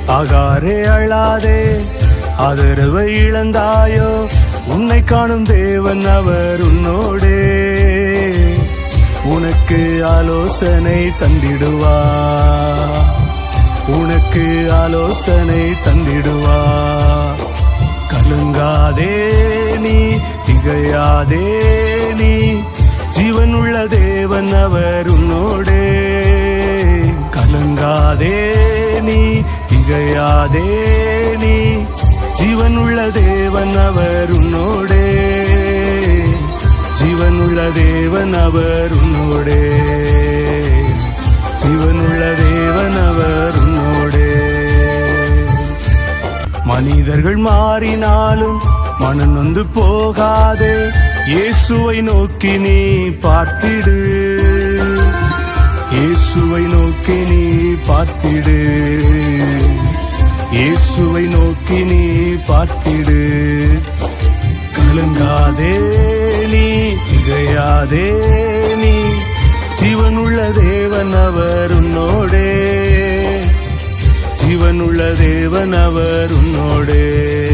ஆகாரே அழாதே, ஆதரவை இழந்தாயோ, உன்னை காணும் தேவன் அவர் உன்னோடே. உனக்கு ஆலோசனை தந்திடுவா, உனக்கு ஆலோசனை தந்திடுவா. கலங்காதே நீ, திகையாதே நீ, ஜீவனுள்ள தேவன் அவர் உன்னோடே. கலங்காதே நீ, திகையாதே நீ, ஜீவனுள்ள தேவன் அவர் உன்னோடே. ஜீவனுள்ள தேவன் அவர் உன்னோடே. ஜீவனுள்ள தேவன் அவர் உன்னோடே. மனிதர்கள் மாறினாலும் மனம் நொந்து போகாதே, இயேசுவை நோக்கி நீ பார்த்திடு. இயேசுவை நோக்கி நீ பார்த்திடு. இயேசுவை நோக்கி நீ பார்த்திடு. கலங்காதே நீ, திகையாதே நீ, ஜீவனுள்ள தேவன் அவர் உன்னோடே. ஜீவனுள்ள தேவன் அவர் உன்னோடே.